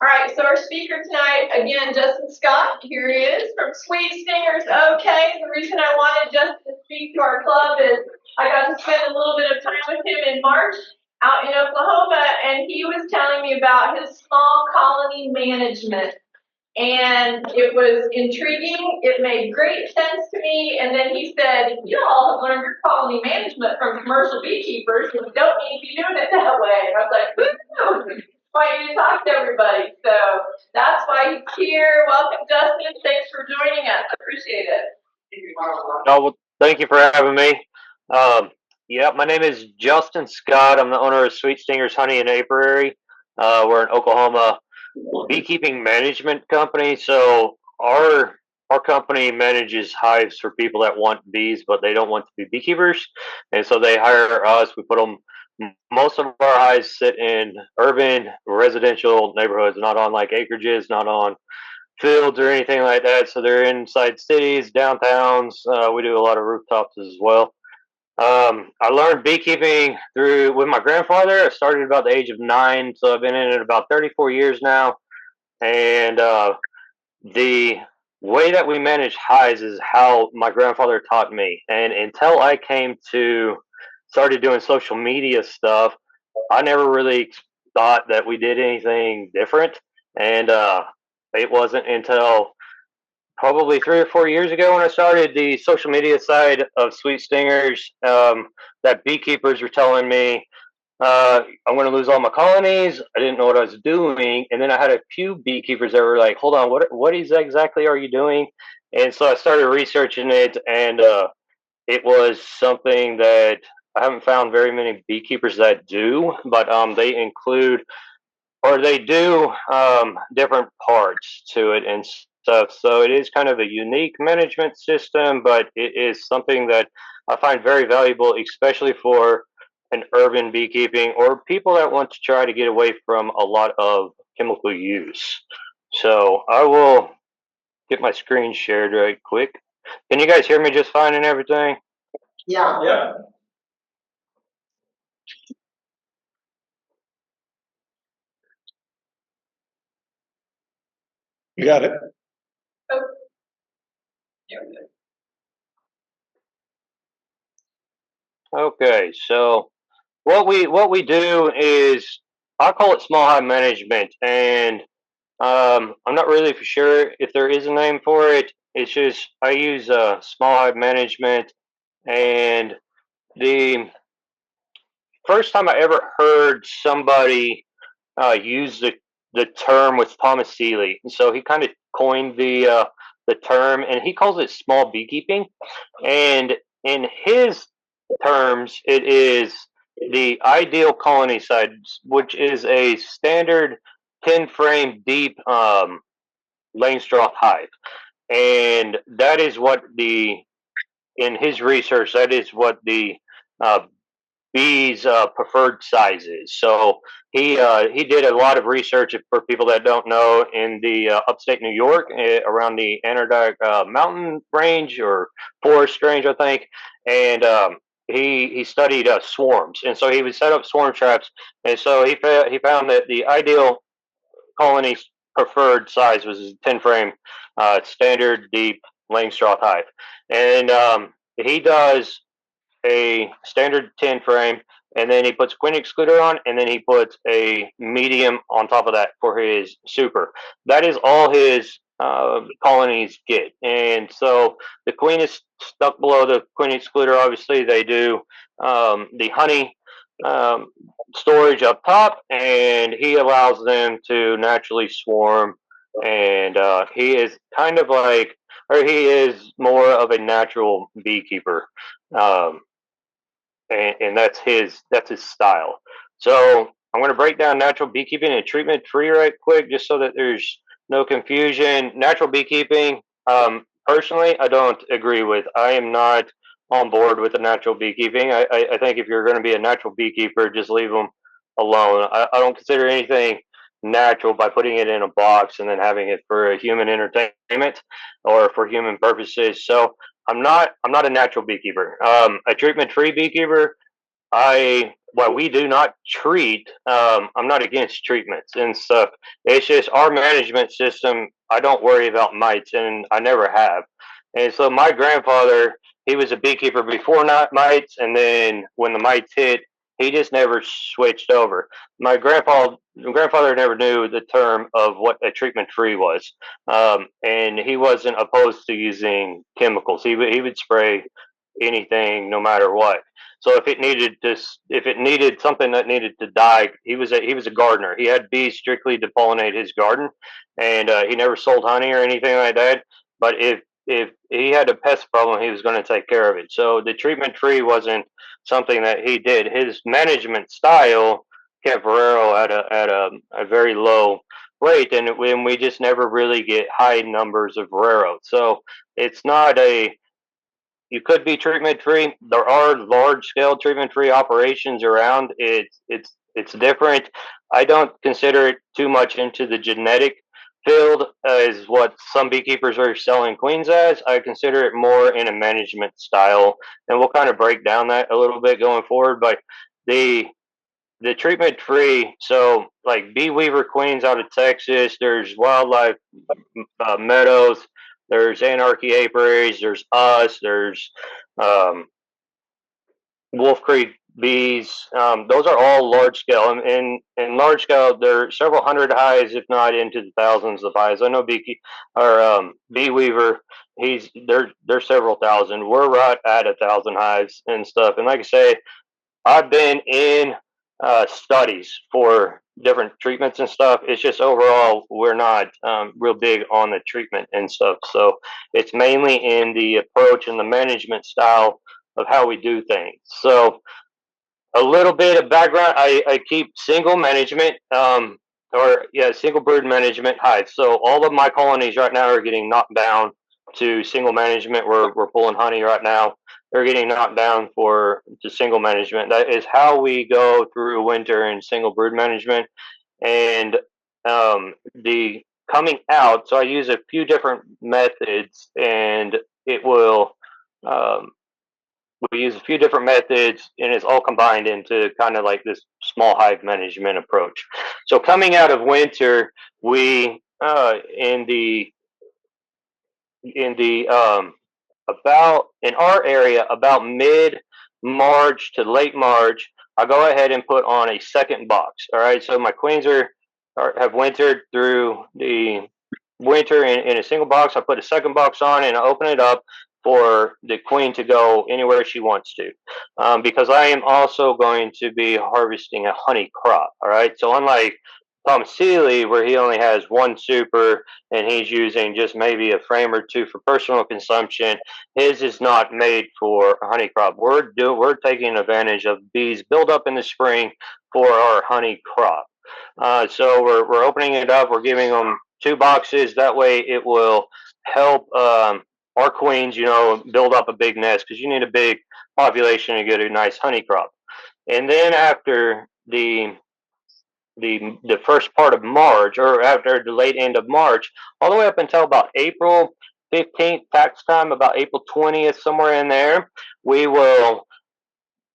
All right, so our speaker tonight, again, Justin Scott. Here he is from Sweet Stingers. Okay, the reason I wanted Justin to speak to our club is I got to spend a little bit of time with him in March out in Oklahoma, and he was telling me about his small colony management. And it was intriguing. It made great sense to me. And then he said, you all have learned your colony management from commercial beekeepers, and you don't need to be doing it that way. And I was like, woo! Want you to talk to everybody. So that's why he's here. Welcome, Justin. Thanks for joining us. I appreciate it. Oh, well, thank you for having me. Yeah, my name is Justin Scott. I'm the owner of Sweet Stingers Honey and Apiary. We're an Oklahoma beekeeping management company. So our company manages hives for people that want bees, but they don't want to be beekeepers, and so they hire us. We put them. Most of our hives sit in urban residential neighborhoods, not on like acreages, not on fields or anything like that. So they're inside cities, downtowns. We do a lot of rooftops as well. I learned beekeeping through with my grandfather. I started about the age of 9, so I've been in it about 34 years now. And the way that we manage hives is how my grandfather taught me. And until I came to started doing social media stuff, I never really thought that we did anything different. And it wasn't until probably 3 or 4 years ago when I started the social media side of Sweet Stingers that beekeepers were telling me I'm going to lose all my colonies. I didn't know what I was doing, and then I had a few beekeepers that were like, "Hold on, what is exactly are you doing?" And so I started researching it, and it was something that I haven't found very many beekeepers that do, but they include or they do different parts to it and stuff. So it is kind of a unique management system, but it is something that I find very valuable, especially for an urban beekeeping or people that want to try to get away from a lot of chemical use. So I will get my screen shared right quick. Can you guys hear me just fine and everything? Yeah. Yeah. You got it. Oh. Okay, so what we do is I call it small hive management, and I'm not really for sure if there is a name for it. It's just I use small hive management, and the first time I ever heard somebody use the term with Thomas Seeley, and so he kind of coined the term, and he calls it small beekeeping, and in his terms, it is the ideal colony size, which is a standard 10 frame deep Langstroth hive. And that is what in his research, that is what the uh, bees preferred size is. So he did a lot of research for people that don't know in the upstate New York around the Anadark mountain range or forest range, I think, and he studied swarms, and so he would set up swarm traps, and so he found that the ideal colony preferred size was a 10 frame standard deep Langstroth hive, and he does a standard 10 frame, and then he puts queen excluder on, and then he puts a medium on top of that for his super. That is all his colonies get. And so the queen is stuck below the queen excluder. Obviously, they do the honey um, storage up top, and he allows them to naturally swarm. And he is kind of like, or he is more of a natural beekeeper. Um, and that's his style. So I'm going to break down natural beekeeping and treatment free right quick, just so that there's no confusion. Natural beekeeping, personally, I don't agree with. I am not on board with the natural beekeeping. I think if you're going to be a natural beekeeper, just leave them alone. I don't consider anything natural by putting it in a box and then having it for a human entertainment or for human purposes. So I'm not a natural beekeeper. A treatment free beekeeper. I while we do not treat, I'm not against treatments and stuff. It's just our management system. I don't worry about mites, and I never have. And so my grandfather, he was a beekeeper before not mites, and then when the mites hit, he just never switched over. My grandfather never knew the term of what a treatment free was, and he wasn't opposed to using chemicals. He would spray anything, no matter what. So if it needed something that needed to die, he was a gardener. He had bees strictly to pollinate his garden, and he never sold honey or anything like that. But if he had a pest problem, he was going to take care of it. So the treatment free wasn't something that he did. His management style kept Varero at a very low rate, and we just never really get high numbers of Varero. So it's not a you could be treatment free. There are large scale treatment free operations around. It's different. I don't consider it too much into the genetic field as what some beekeepers are selling queens as. I consider it more in a management style, and we'll kind of break down that a little bit going forward. But the the treatment free, so like bee weaver queens out of Texas, there's wildlife meadows, there's anarchy apiaries, there's us, there's um, Wolf Creek bees. Those are all large scale. In large scale, there are several hundred hives, if not into the thousands of hives. I know Bee Weaver. They're several thousand. We're right at 1,000 hives and stuff. And like I say, I've been in studies for different treatments and stuff. It's just overall we're not real big on the treatment and stuff. So it's mainly in the approach and the management style of how we do things. So a little bit of background. I keep single management, single brood management hives. So all of my colonies right now are getting knocked down to single management. We're pulling honey right now. They're getting knocked down to single management. That is how we go through winter in single brood management. And the coming out. So I use a few different methods, and it will. Um, we use a few different methods, and it's all combined into kind of like this small hive management approach. So coming out of winter, we in the about in our area about mid March to late March, I go ahead and put on a second box. All right, so my queens have wintered through the winter in a single box. I put a second box on and I open it up for the queen to go anywhere she wants to, because I am also going to be harvesting a honey crop. All right, so unlike Tom Seeley, where he only has one super and he's using just maybe a frame or two for personal consumption, his is not made for a honey crop. We're taking advantage of bees build up in the spring for our honey crop. So we're opening it up. We're giving them two boxes. That way, it will help our queens, build up a big nest, because you need a big population to get a nice honey crop. And then after the first part of March, or after the late end of March, all the way up until about April 15th, tax time, about April 20th, somewhere in there, we will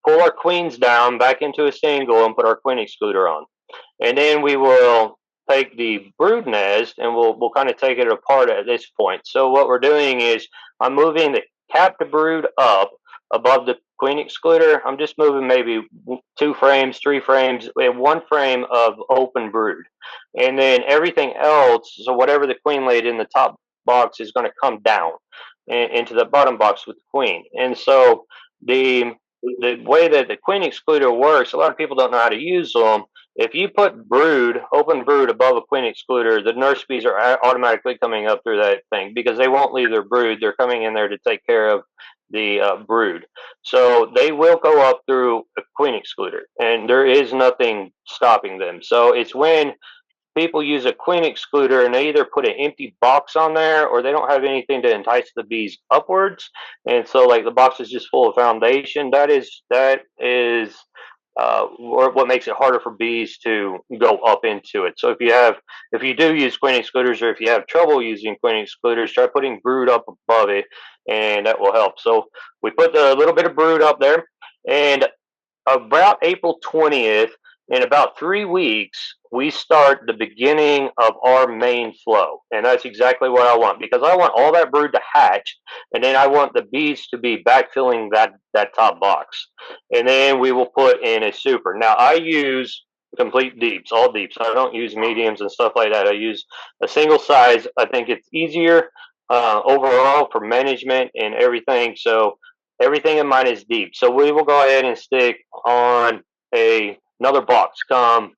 pull our queens down back into a single and put our queen excluder on. And then we will take the brood nest and we'll kind of take it apart at this point. So what we're doing is I'm moving the captive brood up above the queen excluder. I'm just moving maybe 2 frames, 3 frames, and 1 frame of open brood. And then everything else, so whatever the queen laid in the top box is going to come down into the bottom box with the queen. And so the way that the queen excluder works, a lot of people don't know how to use them. If you put open brood above a queen excluder, the nurse bees are automatically coming up through that thing because they won't leave their brood. They're coming in there to take care of the brood. So they will go up through a queen excluder, and there is nothing stopping them. So it's when people use a queen excluder and they either put an empty box on there or they don't have anything to entice the bees upwards, and so like the box is just full of foundation. That is what makes it harder for bees to go up into it. So if you do use queen excluders, or if you have trouble using queen excluders, try putting brood up above it, and that will help. So we put a little bit of brood up there, and about April 20th, in about 3 weeks, we start the beginning of our main flow. And that's exactly what I want, because I want all that brood to hatch, and then I want the bees to be backfilling that top box. And then we will put in a super. Now, I use complete deeps, all deeps. I don't use mediums and stuff like that. I use a single size. I think it's easier overall for management and everything. So everything in mine is deep. So we will go ahead and stick on another box come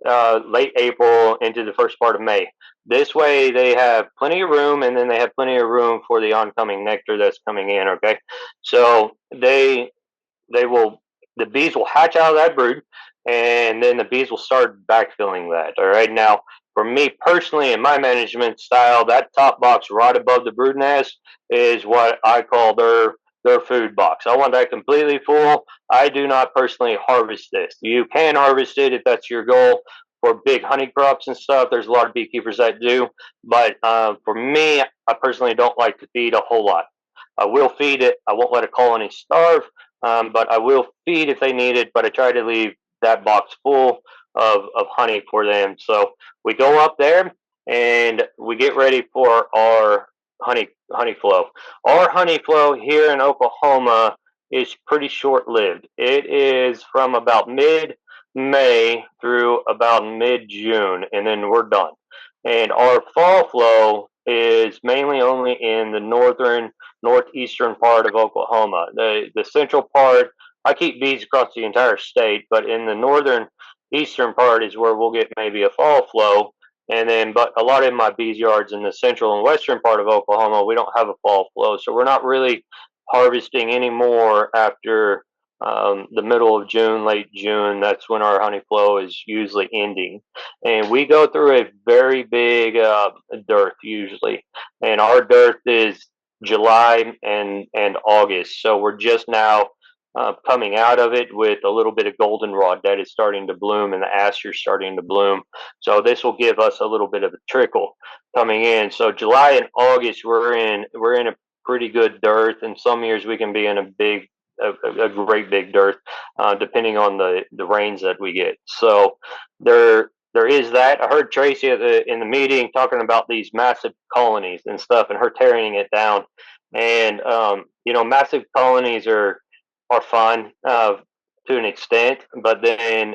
late April into the first part of May. This way they have plenty of room, and then they have plenty of room for the oncoming nectar that's coming in. Okay, so they will the bees will hatch out of that brood, and then the bees will start backfilling that. All right, now for me personally, in my management style, that top box right above the brood nest is what I call their food box. I want that completely full. I do not personally harvest this. You can harvest it if that's your goal for big honey crops and stuff. There's a lot of beekeepers that do, but for me, I personally don't like to feed a whole lot. I will feed it. I won't let a colony starve, but I will feed if they need it. But I try to leave that box full of honey for them. So we go up there and we get ready for our honey flow. Our honey flow here in Oklahoma is pretty short lived. It is from about mid May through about mid June, and then we're done. And our fall flow is mainly only in the northeastern part of Oklahoma. The central part, I keep bees across the entire state, but in the northern eastern part is where we'll get maybe a fall flow. And then, but a lot of my bees yards in the central and western part of Oklahoma, we don't have a fall flow, so we're not really harvesting anymore after the middle of June, late June. That's when our honey flow is usually ending, and we go through a very big dearth usually, and our dearth is July and August. So we're just now coming out of it with a little bit of goldenrod that is starting to bloom, and the aster starting to bloom. So this will give us a little bit of a trickle coming in. So July and August we're in a pretty good dearth, and some years we can be in a great big dearth, depending on the rains that we get. So there is that. I heard Tracy in the meeting talking about these massive colonies and stuff, and her tearing it down. And massive colonies are fun to an extent, but then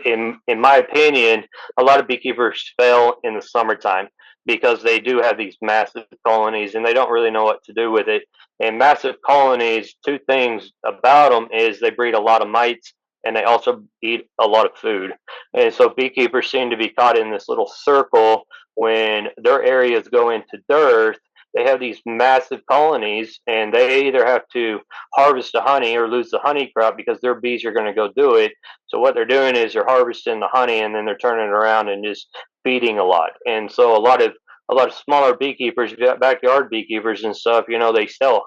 in my opinion, a lot of beekeepers fail in the summertime because they do have these massive colonies and they don't really know what to do with it. And massive colonies, two things about them is they breed a lot of mites and they also eat a lot of food. And so beekeepers seem to be caught in this little circle when their areas go into dearth. They have these massive colonies and they either have to harvest the honey or lose the honey crop because their bees are going to go do it. So what they're doing is they're harvesting the honey and then they're turning it around and just feeding a lot. And so a lot of smaller beekeepers, backyard beekeepers and stuff, they sell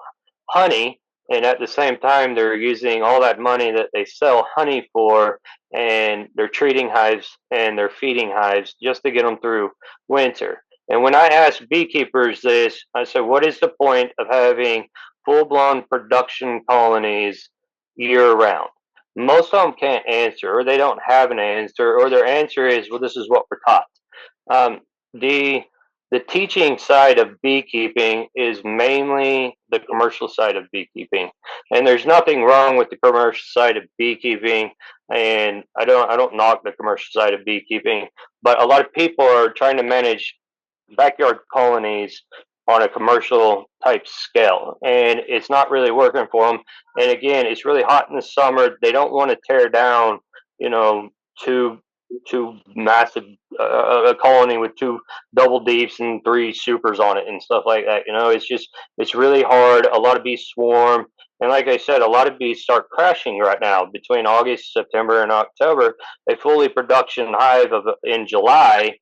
honey, and at the same time they're using all that money that they sell honey for, and they're treating hives and they're feeding hives just to get them through winter. And when I ask beekeepers this, I said, what is the point of having full blown production colonies year round? Most of them can't answer, or they don't have an answer, or their answer is, well, this is what we're taught. Um, the the teaching side of beekeeping is mainly the commercial side of beekeeping, and there's nothing wrong with the commercial side of beekeeping. And I don't knock the commercial side of beekeeping, but a lot of people are trying to manage backyard colonies on a commercial type scale, and it's not really working for them. And again, it's really hot in the summer. They don't want to tear down, you know, two two massive a colony with two double deeps and three supers on it and stuff like that. It's really hard. A lot of bees swarm, and like I said, a lot of bees start crashing right now between August, September, and October. A fully production hive in July,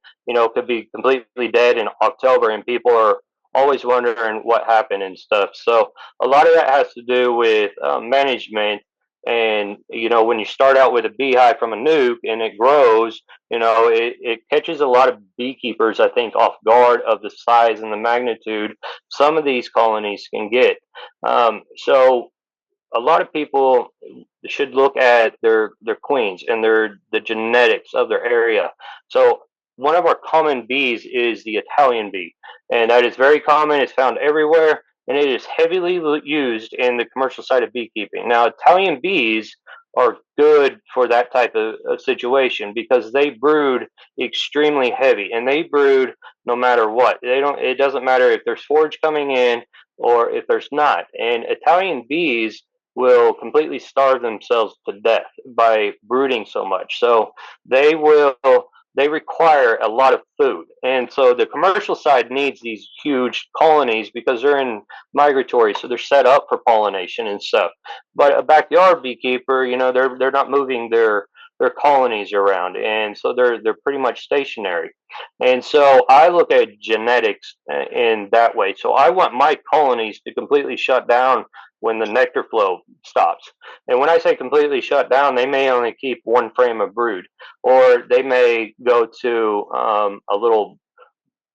could be completely dead in October, and people are always wondering what happened and stuff. So a lot of that has to do with management. And when you start out with a beehive from a nuke and it grows, it catches a lot of beekeepers, I think, off guard of the size and the magnitude some of these colonies can get. So a lot of people should look at their queens and the genetics of their area. So one of our common bees is the Italian bee, and that is very common. It's found everywhere, and it is heavily used in the commercial side of beekeeping. Now, Italian bees are good for that type of situation because they brood extremely heavy, and they brood no matter what. They don't. It doesn't matter if there's forage coming in or if there's not. And Italian bees will completely starve themselves to death by brooding so much. So they will they require a lot of food. And so the commercial side needs these huge colonies because they're in migratory, so they're set up for pollination and stuff. But a backyard beekeeper, they're not moving their colonies around, and so they're pretty much stationary. And so I look at genetics in that way. So I want my colonies to completely shut down when the nectar flow stops. And when I say completely shut down, they may only keep one frame of brood, or they may go to a little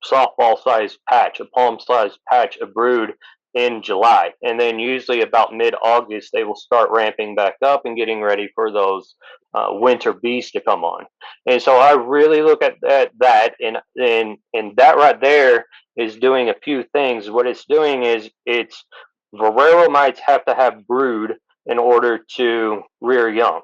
softball sized patch, a palm sized patch of brood in July. And then usually about mid August, they will start ramping back up and getting ready for those winter bees to come on. And so I really look at that and that right there is doing a few things. What it's doing is it's Varroa mites have to have brood in order to rear young.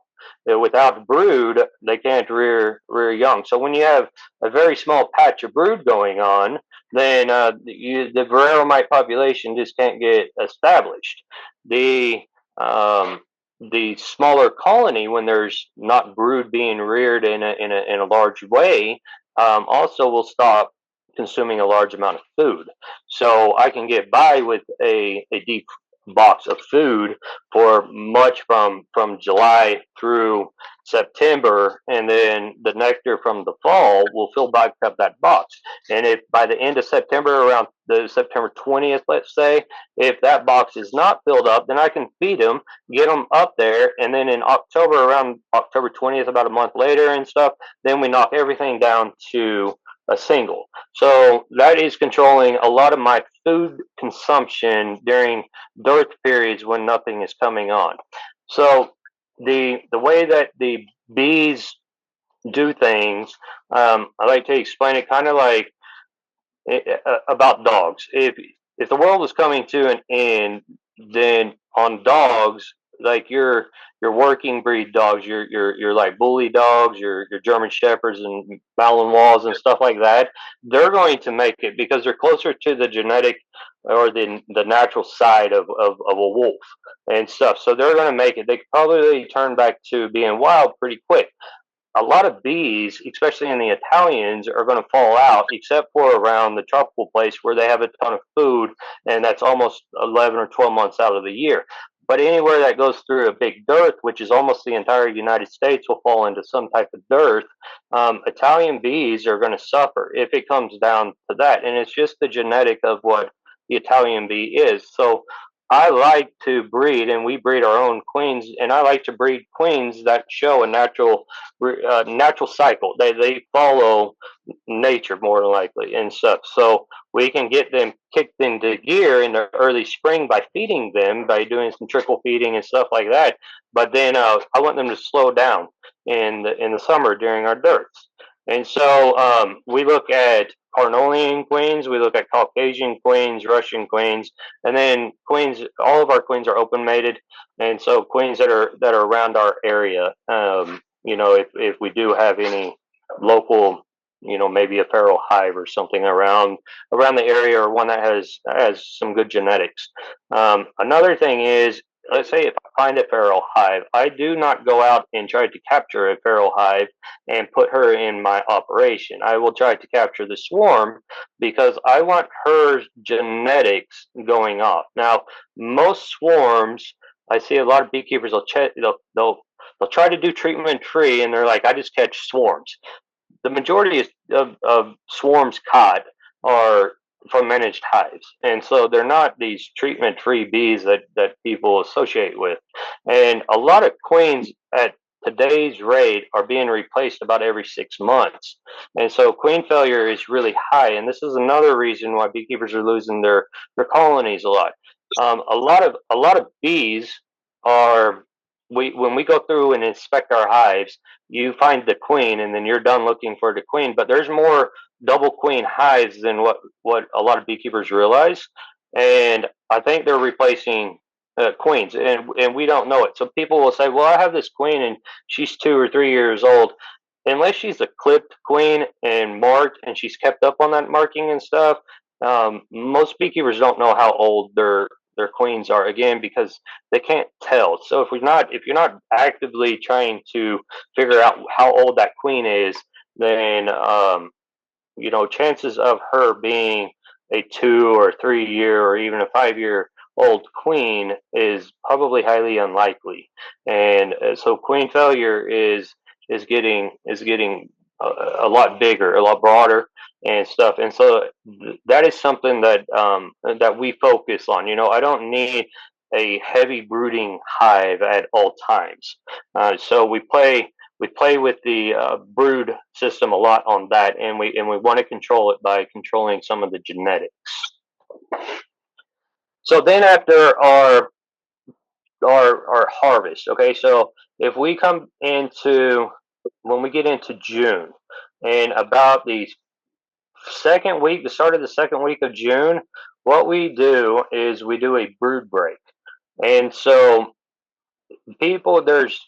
Without brood, they can't rear young. So when you have a very small patch of brood going on, then the Varroa mite population just can't get established. The um, the smaller colony, when there's not brood being reared in a large way, also will stop consuming a large amount of food. So I can get by with a deep box of food for much from July through September, and then the nectar from the fall will fill back up that box. And if by the end of September, around the September 20th, let's say, if that box is not filled up, then I can feed them, get them up there, and then in October, around October 20th, about a month later and stuff, then we knock everything down to a single. So that is controlling a lot of my food consumption during dearth periods when nothing is coming on. So the way that the bees do things, I like to explain it kind of like about dogs. If the world was coming to an end, then on dogs, like your working breed dogs, your like bully dogs, your German shepherds and Malinois and stuff like that, they're going to make it because they're closer to the genetic or the natural side of a wolf and stuff. So they're going to make it. They could probably turn back to being wild pretty quick. A lot of bees, especially in the Italians, are going to fall out, except for around the tropical place where they have a ton of food, and that's almost 11 or 12 months out of the year. But anywhere that goes through a big dearth, which is almost the entire United States, will fall into some type of dearth. Italian bees are going to suffer if it comes down to that, and it's just the genetic of what the Italian bee is. So I like to breed, and we breed our own queens, and I like to breed queens that show a natural cycle. They follow nature more than likely and stuff. So we can get them kicked into gear in the early spring by feeding them, by doing some trickle feeding and stuff like that. But then I want them to slow down in the summer during our dearths. And so we look at Carnolian queens, we look at Caucasian queens, Russian queens, and then queens. All of our queens are open mated, and so queens that are around our area. If we do have any local, maybe a feral hive or something around the area, or one that has some good genetics. Another thing is, let's say if I find a feral hive, I do not go out and try to capture a feral hive and put her in my operation. I will try to capture the swarm because I want her genetics going off. Now, most swarms, I see a lot of beekeepers they'll try to do treatment free, and they're like, I just catch swarms. The majority of swarms caught are from managed hives, and so they're not these treatment-free bees that people associate with. And a lot of queens at today's rate are being replaced about every 6 months, and so queen failure is really high. And this is another reason why beekeepers are losing their colonies a lot. A lot of bees are when we go through and inspect our hives, you find the queen, and then you're done looking for the queen. But there's more double queen hives than what a lot of beekeepers realize, and I think they're replacing queens, and we don't know it. So people will say, "Well, I have this queen, and she's 2 or 3 years old." Unless she's a clipped queen and marked, and she's kept up on that marking and stuff, most beekeepers don't know how old their queens are, again, because they can't tell. So if you're not actively trying to figure out how old that queen is, then chances of her being a 2 or 3 year or even a 5 year old queen is probably highly unlikely. And so queen failure is getting a lot bigger, a lot broader and stuff. And so that is something that we focus on. I don't need a heavy brooding hive at all times. So we play with the brood system a lot on that, and we want to control it by controlling some of the genetics. So then after our harvest, okay, so if we come into when we get into June, and about the start of the second week of June, what we do is we do a brood break. And so there's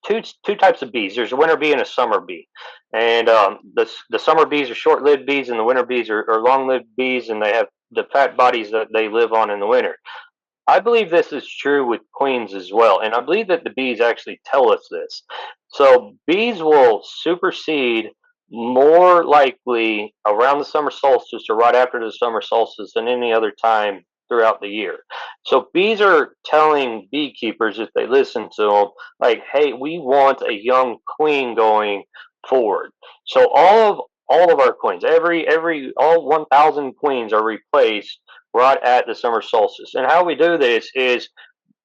two types of bees. There's a winter bee and a summer bee, and the summer bees are short-lived bees, and the winter bees are long-lived bees, and they have the fat bodies that they live on in the winter. I believe this is true with queens as well, and I believe that the bees actually tell us this. So bees will supersede more likely around the summer solstice or right after the summer solstice than any other time throughout the year. So bees are telling beekeepers, if they listen to them, like, hey, we want a young queen going forward. So all of our queens, all 1,000 queens are replaced right at the summer solstice. And how we do this is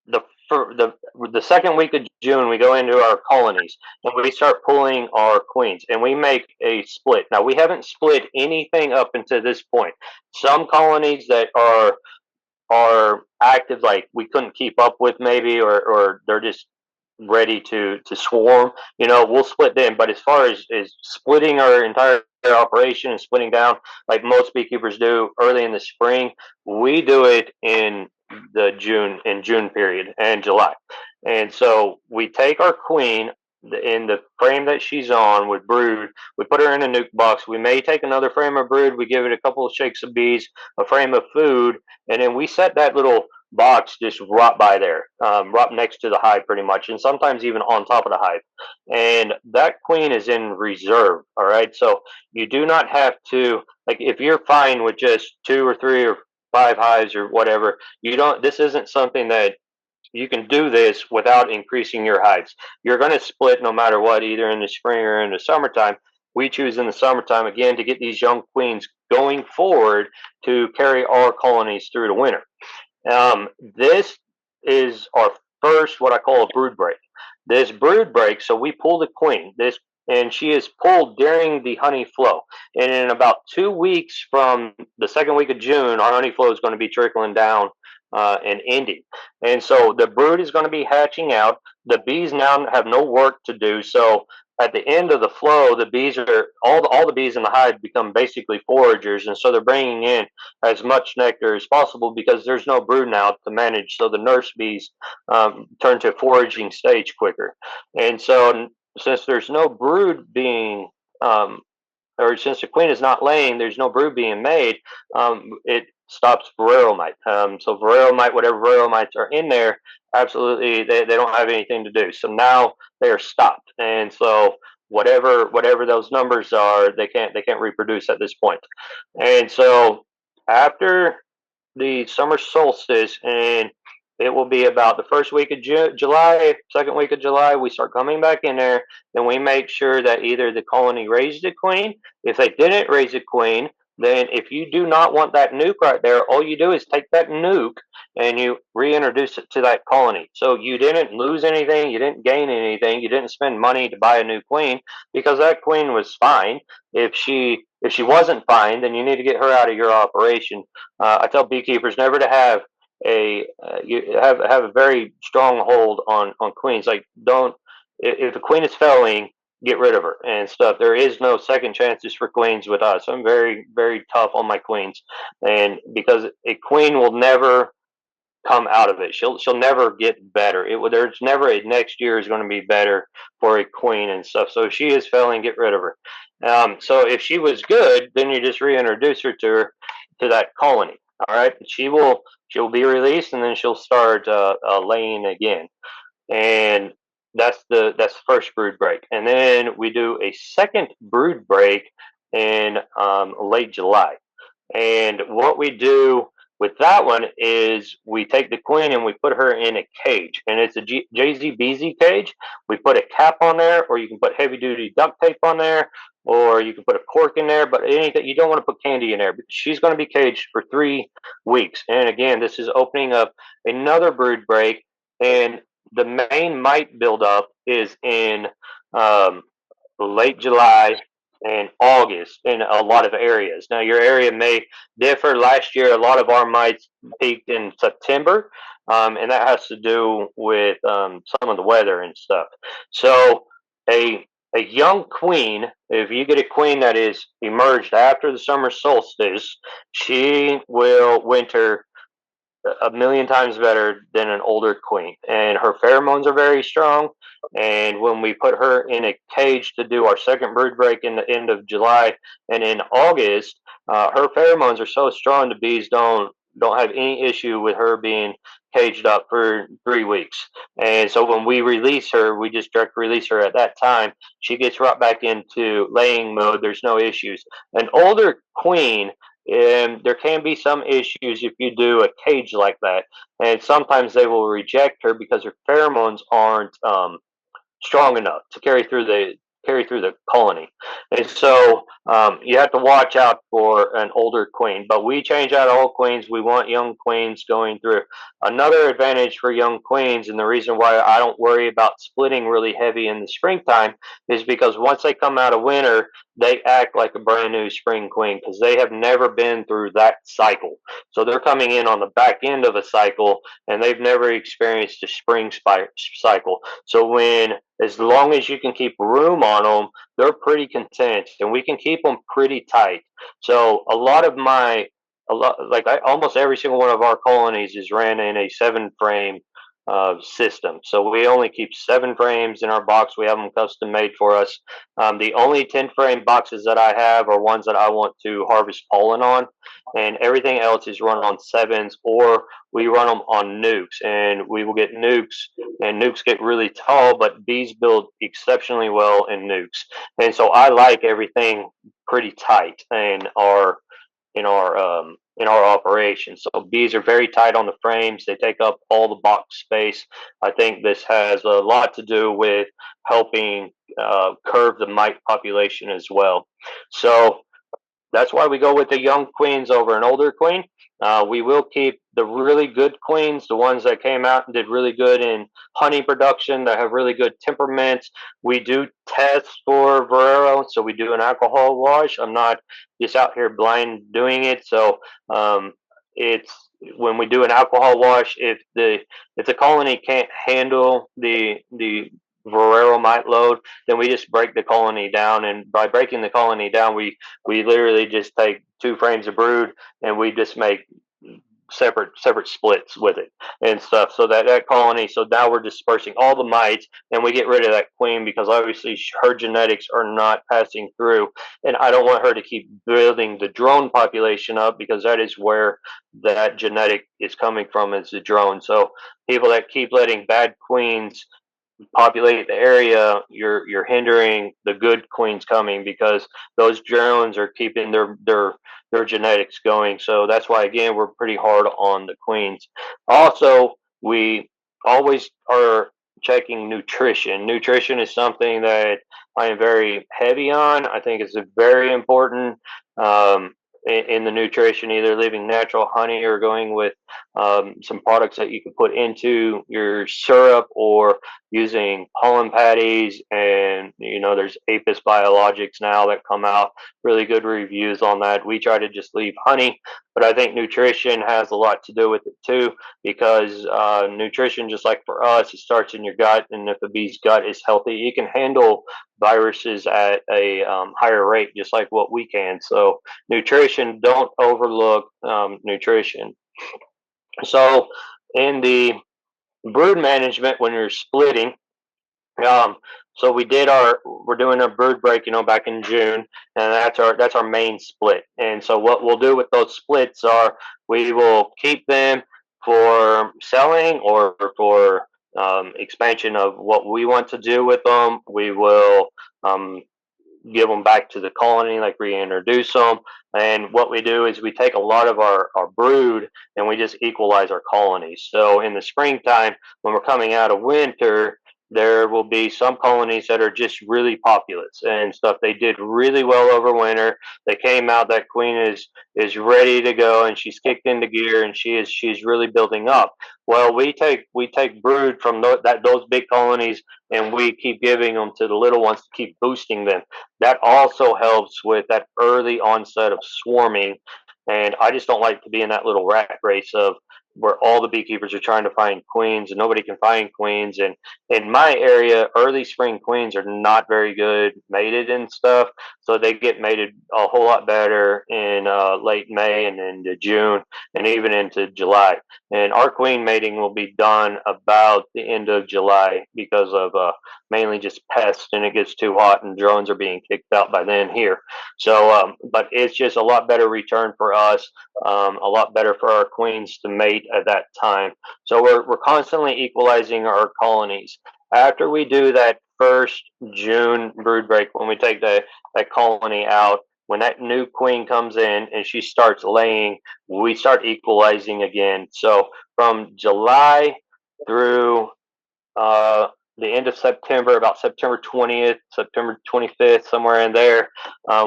the for the second week of June, we go into our colonies and we start pulling our queens, and we make a split. Now, we haven't split anything up until this point. Some colonies that are active, like we couldn't keep up with, maybe, or they're just ready to swarm, we'll split them. But as far as splitting our entire operation and splitting down like most beekeepers do early in the spring, we do it in the June period and July. And so we take our queen in the frame that she's on with brood, we put her in a nuke box. We may take another frame of brood, we give it a couple of shakes of bees, a frame of food, and then we set that little box just right by there, right next to the hive pretty much, and sometimes even on top of the hive. And that queen is in reserve, all right? So you do not have to, like, if you're fine with just 2 or 3 or 5 hives or whatever, this isn't something that you can do this without increasing your hives. You're going to split no matter what, either in the spring or in the summertime. We choose in the summertime, again, to get these young queens going forward to carry our colonies through the winter. This is our first, what I call a brood break. This brood break, so we pull the queen, and she is pulled during the honey flow. And in about 2 weeks from the second week of June, our honey flow is going to be trickling down and ending. And so the brood is going to be hatching out. The bees now have no work to do. So at the end of the flow, the bees are all the bees in the hive become basically foragers, and so they're bringing in as much nectar as possible because there's no brood now to manage. So the nurse bees turn to foraging stage quicker, and so since there's no brood being or since the queen is not laying, there's no brood being made. It stops varroa mite. So varroa mite, whatever varroa mites are in there, absolutely, they don't have anything to do. So now they are stopped, and so whatever those numbers are, they can't reproduce at this point. And so after the summer solstice, and it will be about the first week of July, second week of July, we start coming back in there. Then we make sure that either the colony raised a queen. If they didn't raise a queen, then if you do not want that nuke right there, all you do is take that nuke and you reintroduce it to that colony. So you didn't lose anything, you didn't gain anything, you didn't spend money to buy a new queen because that queen was fine. If she wasn't fine, then you need to get her out of your operation. I tell beekeepers never to have you have a very strong hold on queens. Like, don't, if a queen is failing, get rid of her and stuff. There is no second chances for queens with us. I'm very tough on my queens, and because a queen will never come out of it. She'll never get better. There's never a next year is going to be better for a queen and stuff. So if she is failing, get rid of her. So if she was good, then you just reintroduce her to that colony. All right, she'll be released, and then she'll start laying again. And that's the first brood break. And then we do a second brood break in late July. And what we do with that one is we take the queen and we put her in a cage, and it's a JZBZ cage. We put a cap on there, or you can put heavy duty duct tape on there, or you can put a cork in there. But anything, you don't want to put candy in there because she's going to be caged for 3 weeks. And again, this is opening up another brood break, and the main mite buildup is in um, late July and August in a lot of areas. Now, your area may differ. Last year, a lot of our mites peaked in September, and that has to do with some of the weather and stuff. So, a young queen, if you get a queen that is emerged after the summer solstice, she will winter a million times better than an older queen, and her pheromones are very strong. And when we put her in a cage to do our second brood break in the end of July and in August, her pheromones are so strong the bees don't have any issue with her being caged up for 3 weeks. And so when we release her, we just direct release her at that time. She gets right back into laying mode. There's no issues. An older queen, and there can be some issues if you do a cage like that, and sometimes they will reject her because her pheromones aren't strong enough to carry through the colony. And so you have to watch out for an older queen. But we change out all queens. We want young queens going through. Another advantage for young queens, and the reason why I don't worry about splitting really heavy in the springtime, is because once they come out of winter, they act like a brand new spring queen because they have never been through that cycle. So they're coming in on the back end of a cycle, and they've never experienced a spring cycle. So as long as you can keep room on them, they're pretty content, and we can keep them pretty tight. So almost every single one of our colonies is ran in a 7 frame system. So we only keep 7 frames in our box. We have them custom made for us. The only 10 frame boxes that I have are ones that I want to harvest pollen on, and everything else is run on 7s, or we run them on nukes, and we will get nukes, and nukes get really tall, but bees build exceptionally well in nukes. And so I like everything pretty tight in our operation. So bees are very tight on the frames. They take up all the box space. I think this has a lot to do with helping curb the mite population as well. So that's why we go with the young queens over an older queen. We will keep the really good queens, the ones that came out and did really good in honey production, that have really good temperaments. We do test for Varroa, so we do an alcohol wash. I'm not just out here blind doing it. So it's when we do an alcohol wash, if the colony can't handle the Varroa mite load, then we just break the colony down. And by breaking the colony down, we literally just take 2 frames of brood, and we just make separate splits with it and stuff, so that colony, so now we're dispersing all the mites, and we get rid of that queen because obviously her genetics are not passing through, and I don't want her to keep building the drone population up, because that is where that genetic is coming from, is the drone. So people that keep letting bad queens populate the area, you're hindering the good queens coming, because those drones are keeping their genetics going. So that's why, again, we're pretty hard on the queens. Also, we always are checking nutrition. Nutrition is something that I am very heavy on. I think it's a very important in the nutrition, either leaving natural honey or going with some products that you can put into your syrup, or using pollen patties and there's Apis Biologics now that come out, really good reviews on that. We try to just leave honey, but I think nutrition has a lot to do with it too, because nutrition, just like for us, it starts in your gut, and if the bee's gut is healthy, it can handle viruses at a higher rate, just like what we can. So nutrition, don't overlook nutrition. So in the brood management, when you're splitting, um, so we're doing a brood break, back in June, and that's our main split. And so what we'll do with those splits are we will keep them for selling or for expansion of what we want to do with them. We will um, give them back to the colony, like reintroduce them. And what we do is we take a lot of our brood and we just equalize our colonies. So in the springtime, when we're coming out of winter, there will be some colonies that are just really populous and stuff. They did really well over winter. They came out. That queen is ready to go, and she's kicked into gear, and she's really building up. Well, we take brood from those big colonies, and we keep giving them to the little ones to keep boosting them. That also helps with that early onset of swarming. And I just don't like to be in that little rat race of where all the beekeepers are trying to find queens and nobody can find queens. And in my area, early spring queens are not very good mated and stuff. So they get mated a whole lot better in late May and into June and even into July. And our queen mating will be done about the end of July because of mainly just pests, and it gets too hot and drones are being kicked out by then here. So, but it's just a lot better return for us, a lot better for our queens to mate at that time. So we're constantly equalizing our colonies. After we do that first June brood break, when we take that colony out, when that new queen comes in and she starts laying, we start equalizing again. So from July through the end of September, about September 20th, September 25th, somewhere in there,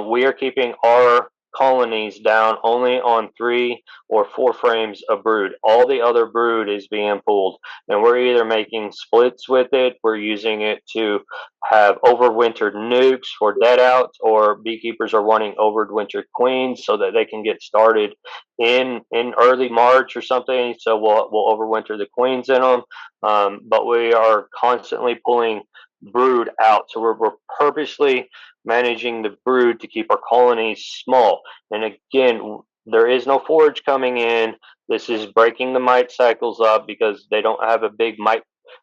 we are keeping our colonies down only on 3 or 4 frames of brood. All the other brood is being pulled, and we're either making splits with it, we're using it to have overwintered nukes for dead outs, or beekeepers are wanting overwintered queens so that they can get started in early March or something. So we'll overwinter the queens in them. But we are constantly pulling brood out. So we're purposely managing the brood to keep our colonies small. And again, there is no forage coming in. This is breaking the mite cycles up because they don't have a big mite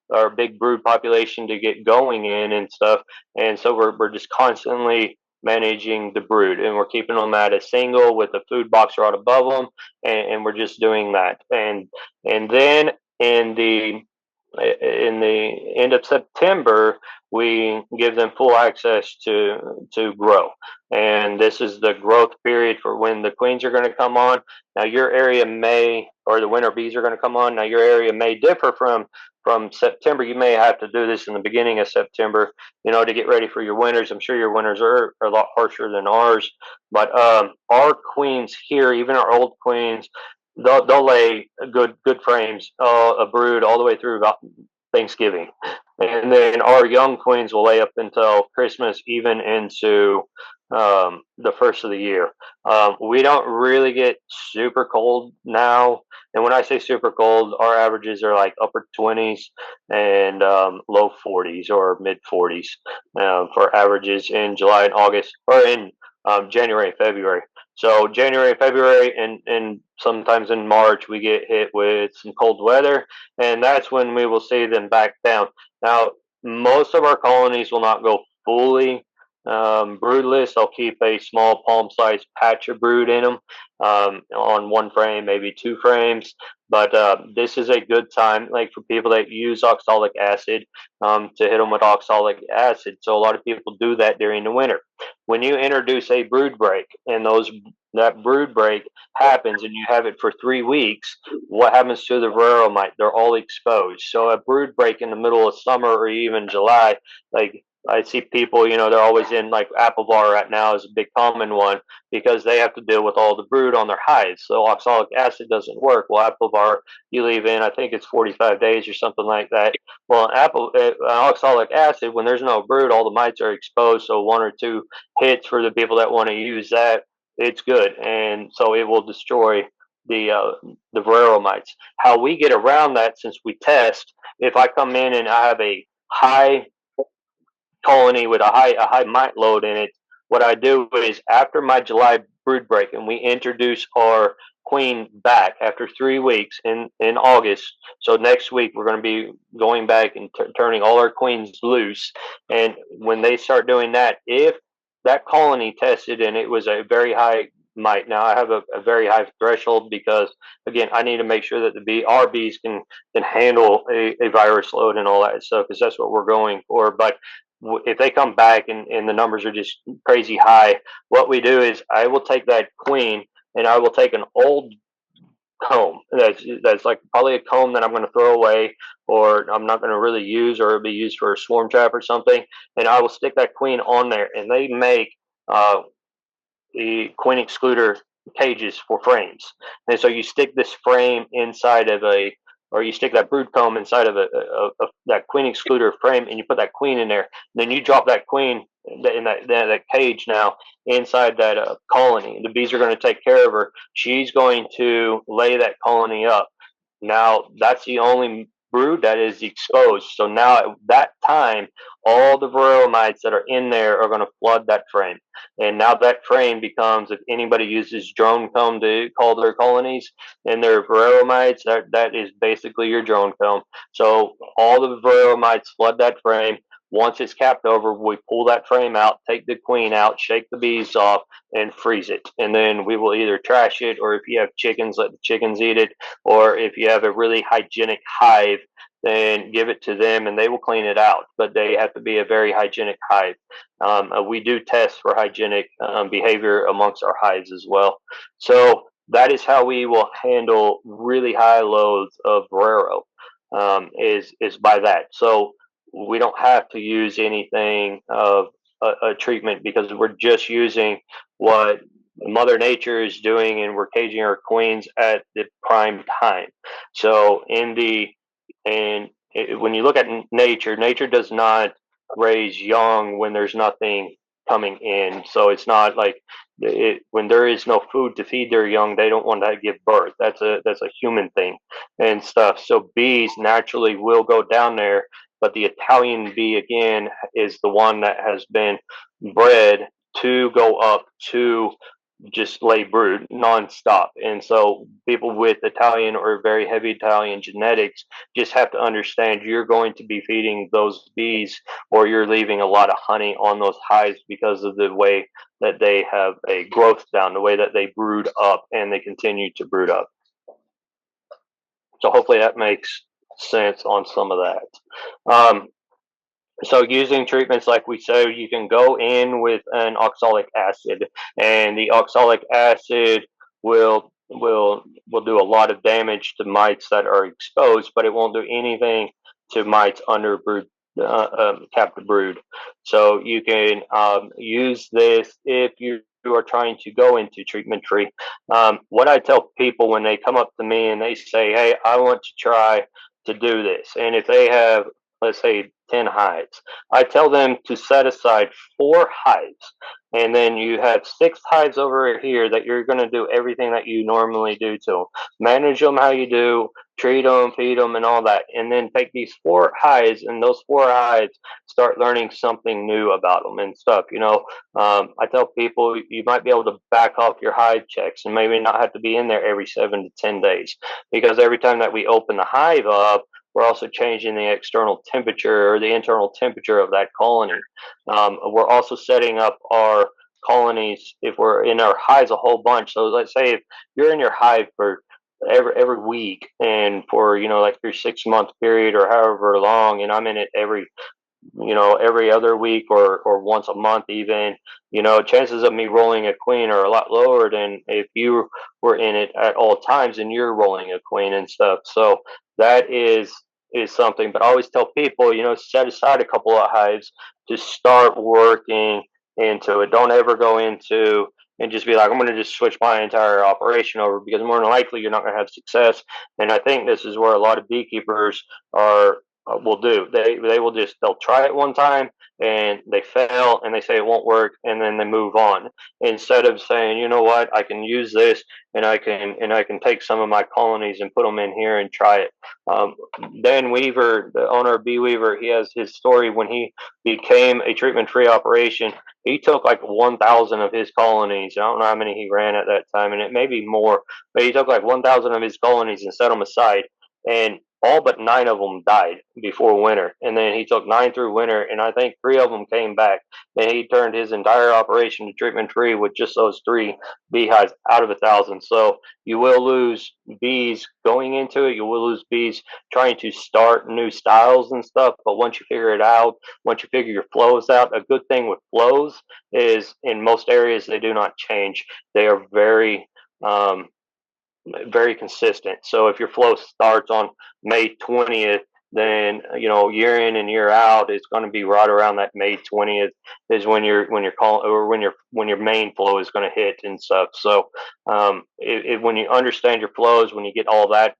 or big brood population to get going in and stuff. And so we're just constantly managing the brood, and we're keeping them at a single with a food box right above them, and we're just doing that. And then in the end of September, we give them full access to grow. And this is the growth period for when the queens are going to come on. Now your area may, or the winter bees are going to come on. Now your area may differ from September. You may have to do this in the beginning of September, to get ready for your winters. I'm sure your winters are a lot harsher than ours, but our queens here, even our old queens, they'll lay good frames of brood all the way through about Thanksgiving, and then our young queens will lay up until Christmas, even into the first of the year. We don't really get super cold now, and when I say super cold, our averages are like upper 20s and low 40s or mid 40s for averages in July and August, or in January and February. So January, February, and sometimes in March, we get hit with some cold weather, and that's when we will see them back down. Now, most of our colonies will not go fully broodless. They'll keep a small palm-sized patch of brood in them on 1 frame, maybe 2 frames. But this is a good time, like for people that use oxalic acid, to hit them with oxalic acid. So a lot of people do that during the winter. When you introduce a brood break, and that brood break happens, and you have it for 3 weeks, what happens to the varroa mite? They're all exposed. So a brood break in the middle of summer or even July, like I see people, they're always in like apple bar right now is a big common one because they have to deal with all the brood on their hives. So oxalic acid doesn't work. Well, apple bar you leave in, I think it's 45 days or something like that. Well, oxalic acid, when there's no brood, all the mites are exposed. So one or two hits for the people that want to use that, it's good, and so it will destroy the varroa mites. How we get around that, since we test, if I come in and I have a high colony with a high mite load in it, what I do is after my July brood break, and we introduce our queen back after 3 weeks in August. So next week we're going to be going back and turning all our queens loose. And when they start doing that, if that colony tested and it was a very high mite, now I have a very high threshold because again I need to make sure that our bees can handle a virus load and all that stuff because that's what we're going for. But if they come back and the numbers are just crazy high, what we do is I will take that queen and I will take an old comb that's like probably a comb that I'm going to throw away or I'm not going to really use or it'll be used for a swarm trap or something, and I will stick that queen on there, and they make uh, the queen excluder cages for frames. And so you stick this frame inside of or you stick that brood comb inside of that queen excluder frame, and you put that queen in there. And then you drop that queen in that cage now inside that colony. The bees are going to take care of her. She's going to lay that colony up. Now that's the only brood that is exposed. So now at that time, all the varroa mites that are in there are going to flood that frame. And now that frame becomes, if anybody uses drone comb to call their colonies and their varroa mites, that is basically your drone comb. So all the varroa mites flood that frame. Once it's capped over, we pull that frame out, take the queen out, shake the bees off, and freeze it. And then we will either trash it, or if you have chickens, let the chickens eat it, or if you have a really hygienic hive, then give it to them and they will clean it out. But they have to be a very hygienic hive. We do test for hygienic behavior amongst our hives as well. So that is how we will handle really high loads of Varro, is by that. So we don't have to use anything of a treatment because we're just using what Mother Nature is doing, and we're caging our queens at the prime time. So when you look at nature, nature does not raise young when there's nothing coming in. So it's not like when there is no food to feed their young, they don't want to give birth. That's a human thing and stuff. So bees naturally will go down there, but the Italian bee again is the one that has been bred to go up to just lay brood nonstop. And so people with Italian or very heavy Italian genetics just have to understand you're going to be feeding those bees or you're leaving a lot of honey on those hives because of the way that they have a growth down, the way that they brood up and they continue to brood up. So hopefully that makes sense on some of that. So using treatments like we said, you can go in with an oxalic acid, and the oxalic acid will do a lot of damage to mites that are exposed, but it won't do anything to mites under brood, captive brood. So you can use this if you are trying to go into treatment free. What I tell people when they come up to me and they say, "Hey, I want to try to do this," and if they have, let's say, 10 hives, I tell them to set aside 4 hives, and then you have 6 hives over here that you're going to do everything that you normally do to them. Manage them how you do, treat them, feed them, and all that. And then take these 4 hives, and those 4 hives start learning something new about them and stuff. I tell people you might be able to back off your hive checks and maybe not have to be in there every 7 to 10 days, because every time that we open the hive up, we're also changing the external temperature or the internal temperature of that colony. We're also setting up our colonies if we're in our hives a whole bunch. So let's say if you're in your hive for every week and for like your 6 month period or however long, and I'm in it every other week or once a month even, chances of me rolling a queen are a lot lower than if you were in it at all times and you're rolling a queen and stuff. So that is is something. But I always tell people, set aside a couple of hives to start working into it. Don't ever go into and just be like, I'm going to just switch my entire operation over, because more than likely you're not going to have success. And I think this is where a lot of beekeepers are will do. They will just, they'll try it one time and they fail and they say it won't work, and then they move on, instead of saying, you know what, I can use this, and I can take some of my colonies and put them in here and try it. Dan Weaver, the owner of Bee Weaver, he has his story when he became a treatment-free operation. He took like 1,000 of his colonies. I don't know how many he ran at that time, and it may be more, but he took like 1,000 of his colonies and set them aside, and all but 9 of them died before winter. And then he took 9 through winter, and I think 3 of them came back. And he turned his entire operation to treatment free with just those 3 beehives out of 1,000. So you will lose bees going into it. You will lose bees trying to start new styles and stuff. But once you figure it out, once you figure your flows out, a good thing with flows is in most areas they do not change. They are very consistent. So if your flow starts on May 20th, then year in and year out, it's going to be right around that May 20th is when you're calling, or when your main flow is going to hit and stuff. So when you understand your flows, when you get all that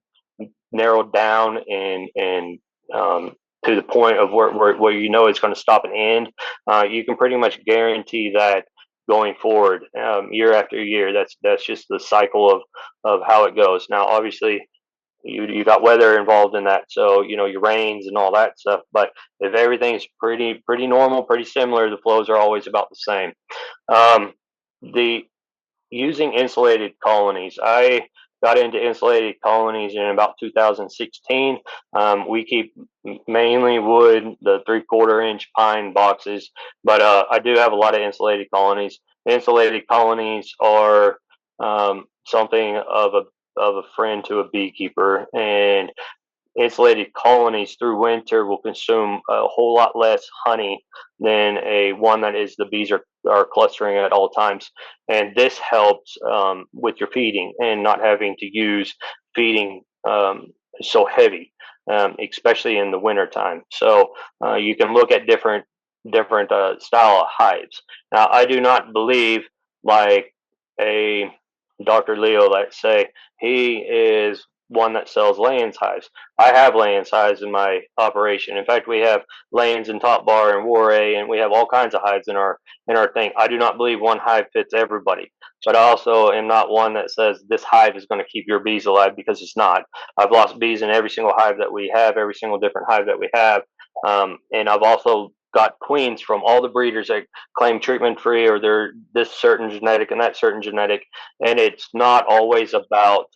narrowed down and to the point of where it's going to stop and end, you can pretty much guarantee that going forward, year after year. That's just the cycle of how it goes. Now, obviously, you got weather involved in that, so your rains and all that stuff. But if everything's pretty normal, pretty similar, the flows are always about the same. The Using insulated colonies, I got into insulated colonies in about 2016. We keep mainly wood, the 3/4 inch pine boxes, but I do have a lot of insulated colonies. Insulated colonies are something of a friend to a beekeeper, and insulated colonies through winter will consume a whole lot less honey than a one that is the bees are clustering at all times. And this helps with your feeding and not having to use feeding so heavy, especially in the winter time. So you can look at different style of hives. Now, I do not believe like a Dr. Leo, let's say, he is one that sells Layens hives. I have Layens hives in my operation. In fact, we have Layens in Top Bar and Warray, and we have all kinds of hives in our thing. I do not believe one hive fits everybody, but I also am not one that says this hive is going to keep your bees alive, because it's not. I've lost bees in every single hive that we have, every single different hive that we have, and I've also got queens from all the breeders that claim treatment free, or they're this certain genetic and that certain genetic, and it's not always about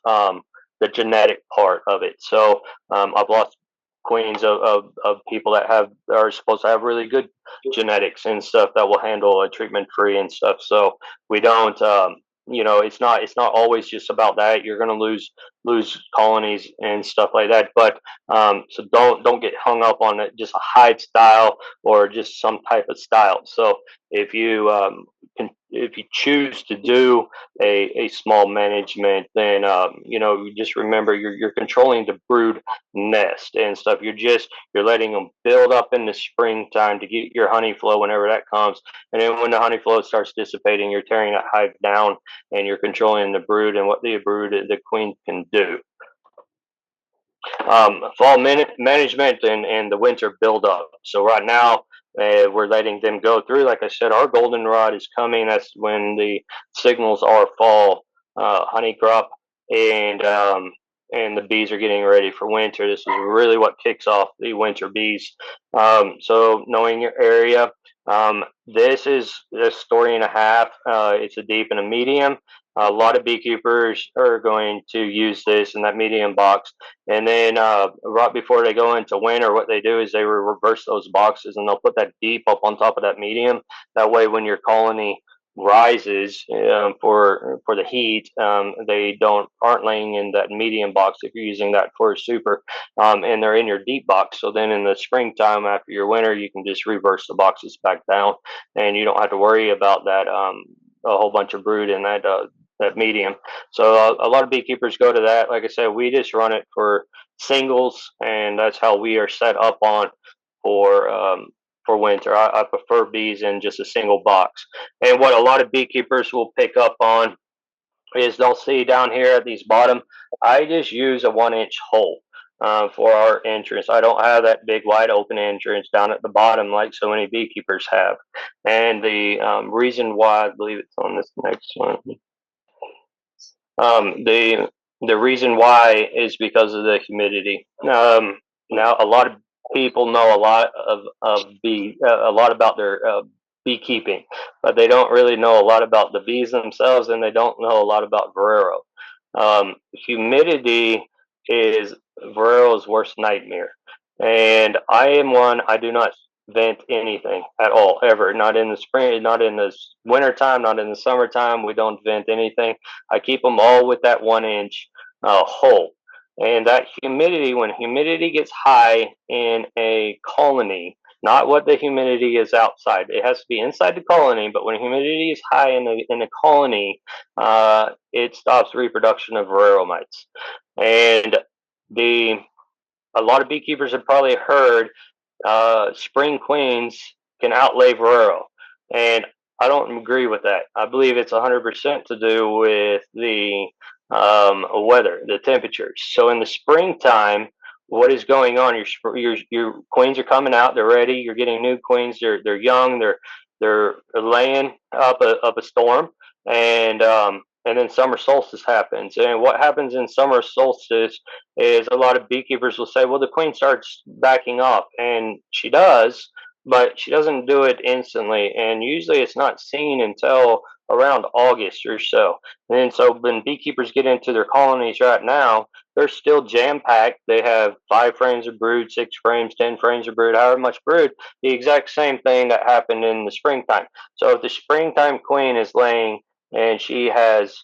the genetic part of it. So I've lost queens of people that are supposed to have really good genetics and stuff that will handle a treatment free and stuff. So we don't, it's not always just about that. You're going to lose colonies and stuff like that. But so don't get hung up on it, just a hive style or just some type of style. So if you if you choose to do a small management, then you just remember you're controlling the brood nest and stuff. You're letting them build up in the springtime to get your honey flow whenever that comes, and then when the honey flow starts dissipating, you're tearing that hive down, and you're controlling the brood and what the queen can do. Fall management and the winter buildup. So right now, we're letting them go through. Like I said, our goldenrod is coming. That's when the signals are fall honey crop, and the bees are getting ready for winter. This is really what kicks off the winter bees. So knowing your area. This is a story and a half. It's a deep and a medium. A lot of beekeepers are going to use this in that medium box, and then right before they go into winter, what they do is they reverse those boxes, and they'll put that deep up on top of that medium. That way, when your colony rises for the heat, they aren't laying in that medium box if you're using that for a super, and they're in your deep box. So then in the springtime after your winter, you can just reverse the boxes back down, and you don't have to worry about that a whole bunch of brood in that medium. So a lot of beekeepers go to that. Like I said, we just run it for singles, and that's how we are set up on for winter. I prefer bees in just a single box. And what a lot of beekeepers will pick up on is they'll see down here at these bottom, I just use a 1 inch hole for our entrance. I don't have that big wide open entrance down at the bottom like so many beekeepers have. And the reason why, I believe it's on this next one. The reason why is because of the humidity. Now a lot of people know a lot about their beekeeping, but they don't really know a lot about the bees themselves, and they don't know a lot about Varroa. Humidity is Varroa's worst nightmare, and I am one. I do not vent anything at all ever. Not in the spring, not in the wintertime, not in the summertime. We don't vent anything. I keep them all with that 1 inch hole. And that humidity, when humidity gets high in a colony, not what the humidity is outside. It has to be inside the colony, but when humidity is high in the colony, it stops reproduction of varroa mites. And the a lot of beekeepers have probably heard spring queens can outlay varroa, and I don't agree with that. I believe it's 100% to do with the weather, the temperatures. So in the springtime, what is going on? Your queens are coming out. They're ready. You're getting new queens. They're young. They're laying up a storm, and then summer solstice happens. And what happens in summer solstice is a lot of beekeepers will say, well, the queen starts backing off, and she does, but she doesn't do it instantly, and usually it's not seen until around August or so. And so when beekeepers get into their colonies right now, they're still jam packed. They have 5 frames of brood, 6 frames, 10 frames of brood, however much brood, the exact same thing that happened in the springtime. So if the springtime queen is laying and she has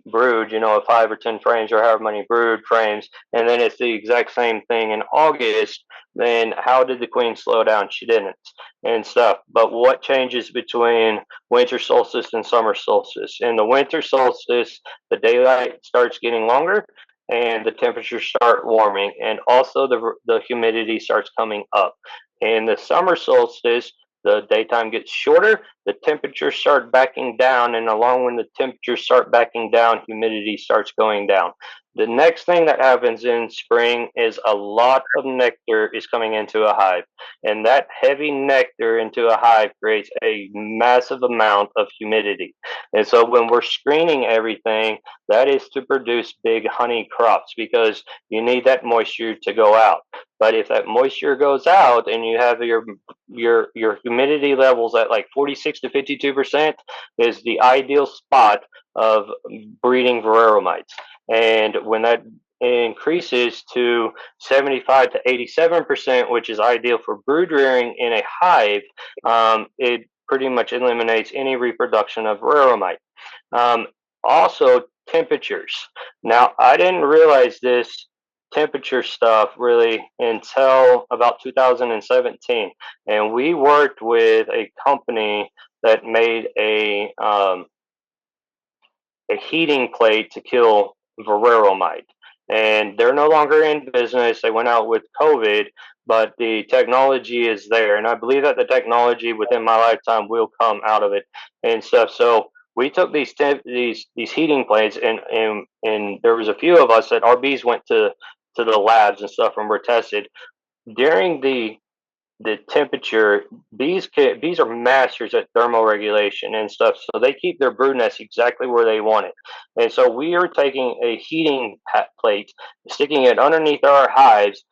brood, 5 or 10 frames or however many brood frames, and then it's the exact same thing in August, then how did the queen slow down? She didn't, and stuff. But what changes between winter solstice and summer solstice? In the winter solstice, the daylight starts getting longer and the temperatures start warming, and also the humidity starts coming up. In the summer solstice, the daytime gets shorter, the temperatures start backing down, and along when the temperatures start backing down, humidity starts going down. The next thing that happens in spring is a lot of nectar is coming into a hive, and that heavy nectar into a hive creates a massive amount of humidity. And so when we're screening everything, that is to produce big honey crops because you need that moisture to go out. But if that moisture goes out and you have your humidity levels at like 46 to 52% is the ideal spot of breeding varroa mites. And when that increases to 75 to 87%, which is ideal for brood rearing in a hive, it pretty much eliminates any reproduction of varroa mite. Also, temperatures. Now, I didn't realize this temperature stuff really until about 2017, and we worked with a company that made a heating plate to kill varroa mite, and they're no longer in business. They went out with COVID, but the technology is there, and I believe that the technology within my lifetime will come out of it and stuff. So we took these heating plates, and there was a few of us that our bees went to the labs and stuff and were tested during the temperature. Bees are masters at thermoregulation and stuff, so they keep their brood nest exactly where they want it. And so we are taking a heating plate, sticking it underneath our hives,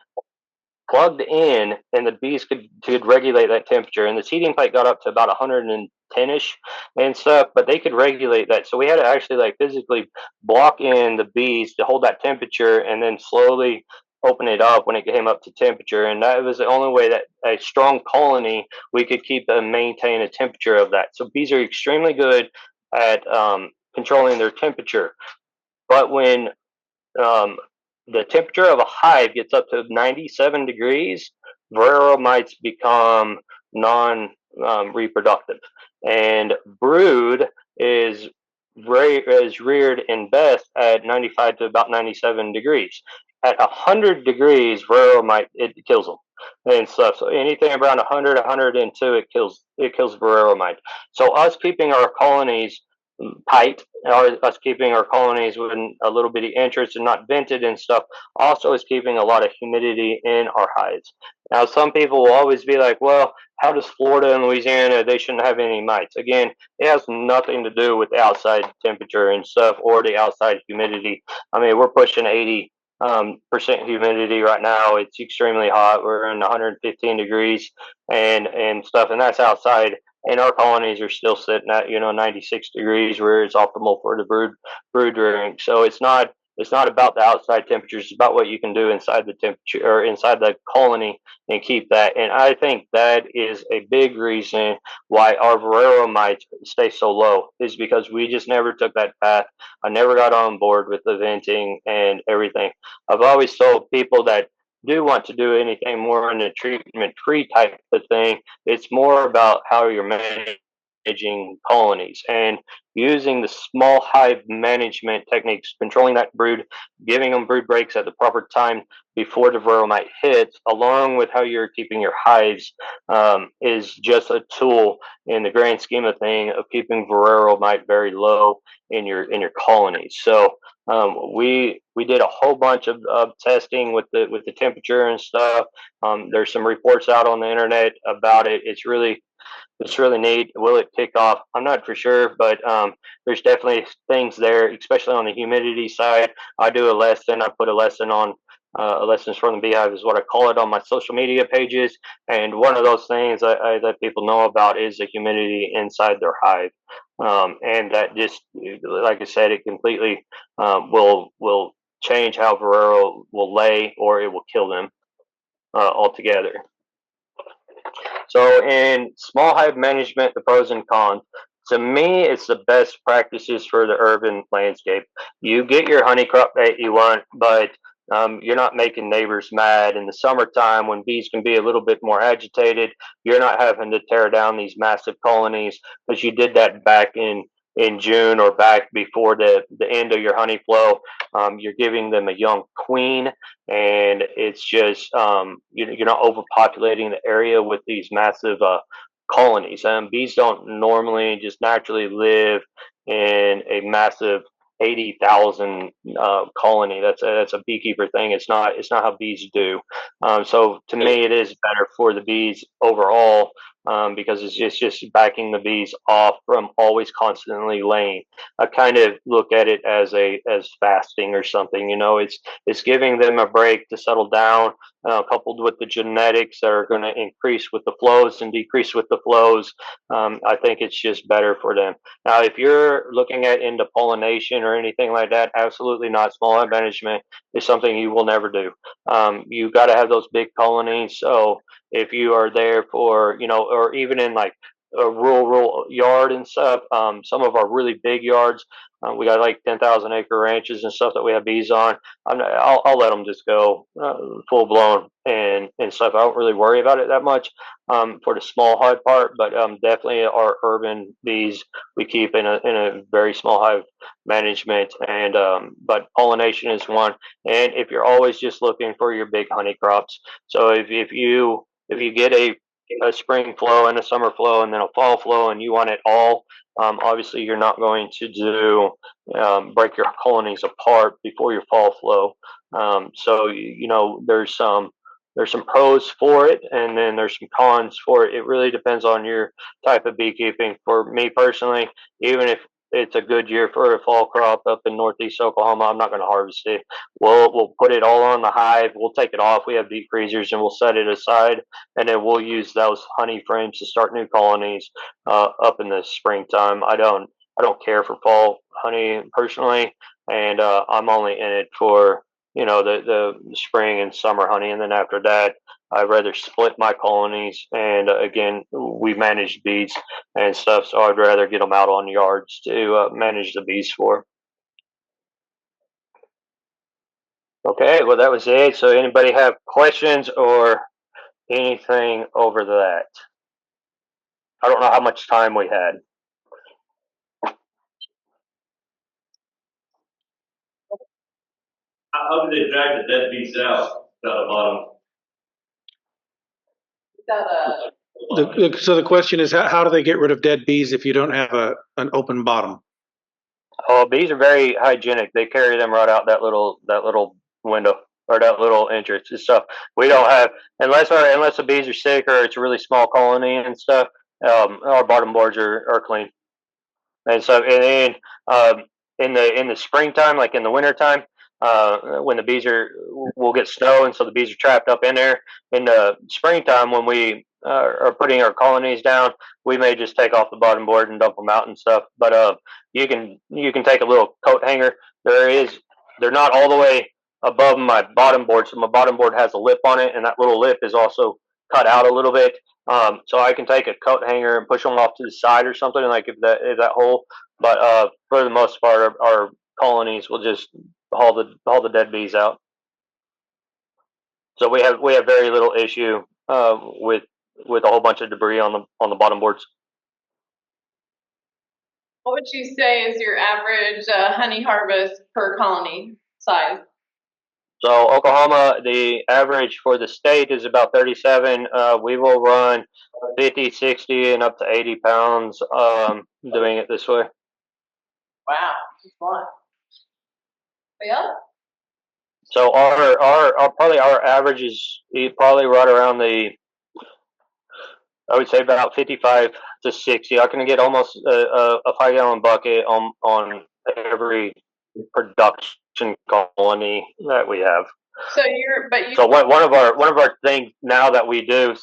plugged in, and the bees could regulate that temperature. And this heating plate got up to about 110ish and stuff, but they could regulate that. So we had to actually like physically block in the bees to hold that temperature, and then slowly open it up when it came up to temperature. And that was the only way that a strong colony we could keep and maintain a temperature of that. So bees are extremely good at controlling their temperature. But when um, the temperature of a hive gets up to 97 degrees, varroa mites become non reproductive, and brood is reared in best at 95 to about 97 degrees. at 100 degrees, Varroa mite, it kills them and stuff. So anything around 100, 102, it kills Varroa mite. So us keeping our colonies tight, or us keeping our colonies with a little bitty entrance and not vented and stuff, also is keeping a lot of humidity in our hives. Now, some people will always be like, well, how does Florida and Louisiana, they shouldn't have any mites? Again, it has nothing to do with the outside temperature and stuff or the outside humidity. I mean, we're pushing 80% humidity right now. It's extremely hot. We're in 115 degrees and stuff, and that's outside. And our colonies are still sitting at 96 degrees, where it's optimal for the brood rearing. So it's not about the outside temperatures. It's about what you can do inside the temperature or inside the colony and keep that. And I think that is a big reason why our Varroa mites stay so low, is because we just never took that path. I never got on board with the venting and everything. I've always told people that do want to do anything more in the treatment free type of thing, it's more about how you're managing colonies and using the small hive management techniques, controlling that brood, giving them brood breaks at the proper time before the Varroa mite hits, along with how you're keeping your hives, is just a tool in the grand scheme of thing of keeping Varroa mite very low in your colonies. So we did a whole bunch of testing with the temperature and stuff. There's some reports out on the internet about it. It's really neat. Will it kick off? I'm not for sure, but there's definitely things there, especially on the humidity side. I do a lesson. I put a lesson on lessons from the beehive is what I call it on my social media pages. And one of those things I let people know about is the humidity inside their hive. And that just, like I said, it completely will change how Varroa will lay, or it will kill them altogether. So in small hive management, the pros and cons. To me, it's the best practices for the urban landscape. You get your honey crop that you want, but you're not making neighbors mad. In the summertime, when bees can be a little bit more agitated, you're not having to tear down these massive colonies, because you did that back in June or back before the end of your honey flow. You're giving them a young queen, and it's just you're not overpopulating the area with these massive colonies. Bees don't normally just naturally live in a massive 80,000 colony. That's a beekeeper thing. It's not how bees do. So to me, it is better for the bees overall, because it's just backing the bees off from always constantly laying. I kind of look at it as fasting or something. It's giving them a break to settle down, coupled with the genetics that are going to increase with the flows and decrease with the flows. I think it's just better for them. Now, if you're looking at into pollination or anything like that, absolutely not. Small hive management is something you will never do. You got to have those big colonies. So if you are there for, or even in like a rural yard and stuff, some of our really big yards, we got like 10,000 acre ranches and stuff that we have bees on. I'll let them just go full blown and stuff. I don't really worry about it that much for the small hive part, but definitely our urban bees we keep in a very small hive management. And but pollination is one. And if you're always just looking for your big honey crops, so if you get a spring flow and a summer flow and then a fall flow and you want it all, obviously you're not going to do break your colonies apart before your fall flow. So there's some pros for it, and then there's some cons for it. It really depends on your type of beekeeping. For me personally, even if it's a good year for a fall crop up in northeast Oklahoma, I'm not going to harvest it. We'll put it all on the hive. We'll take it off. We have deep freezers, and we'll set it aside, and then we'll use those honey frames to start new colonies up in the springtime. I don't care for fall honey personally, and I'm only in it for the spring and summer honey, and then after that, I'd rather split my colonies. And again, we manage bees and stuff, so I'd rather get them out on yards to manage the bees for. Okay, well that was it. So anybody have questions or anything over that? I don't know how much time we had. how do they drag the dead bees out the bottom? Is that a So the question is, how do they get rid of dead bees if you don't have an open bottom? Oh, bees are very hygienic. They carry them right out that little window or that little entrance and stuff. We don't have unless the bees are sick or it's a really small colony and stuff. Our bottom boards are clean. And so, and then in the springtime, like in the wintertime, when the bees we'll get snow, and so the bees are trapped up in there. In the springtime, when we are putting our colonies down, we may just take off the bottom board and dump them out and stuff. But you can take a little coat hanger. They're not all the way above my bottom board, so my bottom board has a lip on it, and that little lip is also cut out a little bit. So I can take a coat hanger and push them off to the side or something, like if that hole. But for the most part, our colonies will just haul the dead bees out. So we have very little issue with a whole bunch of debris on the bottom boards. What would you say is your average honey harvest per colony size? So Oklahoma, the average for the state is about 37. We will run 50, 60, and up to 80 pounds doing it this way. Wow, that's a lot. Yeah. So our average is probably right around I would say about 55 to 60. I can get almost a 5-gallon bucket on every production colony that we have. So one of our things now that we do,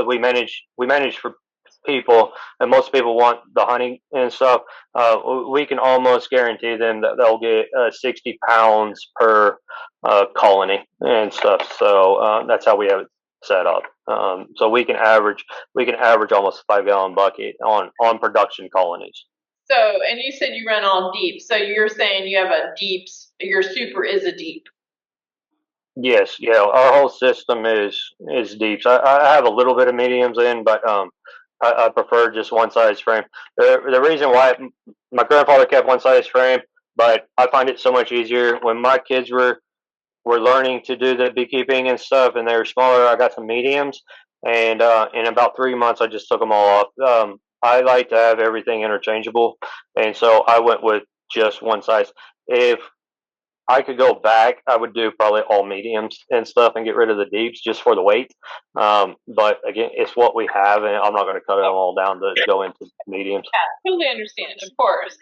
we manage for people, and most people want the honey and stuff. We can almost guarantee them that they'll get 60 pounds per colony and stuff. So that's how we have it set up. So we can average almost a 5-gallon bucket on production colonies. So, and you said you run all deep. So you're saying you have a deep, your super is a deep. Yes, yeah. Our whole system is deep. So I have a little bit of mediums in, but I prefer just one size frame. The reason why my grandfather kept one size frame, but I find it so much easier. When my kids were learning to do the beekeeping and stuff, and they were smaller, I got some mediums, and in about 3 months, I just took them all off. I like to have everything interchangeable, and so I went with just one size. If I could go back, I would do probably all mediums and stuff and get rid of the deeps just for the weight. But again, it's what we have, and I'm not going to cut them all down to go into mediums. Yeah, totally understand, of course.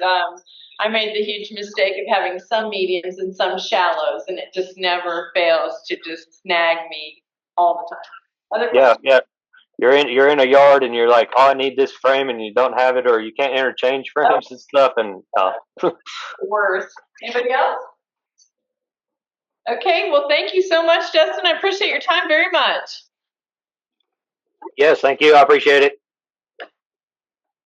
I made the huge mistake of having some mediums and some shallows, and it just never fails to just snag me all the time. Yeah. You're in a yard and you're like, oh, I need this frame, and you don't have it, or you can't interchange frames and stuff, and worse. Anybody else? Okay, well, thank you so much, Justin. I appreciate your time very much. Yes, thank you. I appreciate it.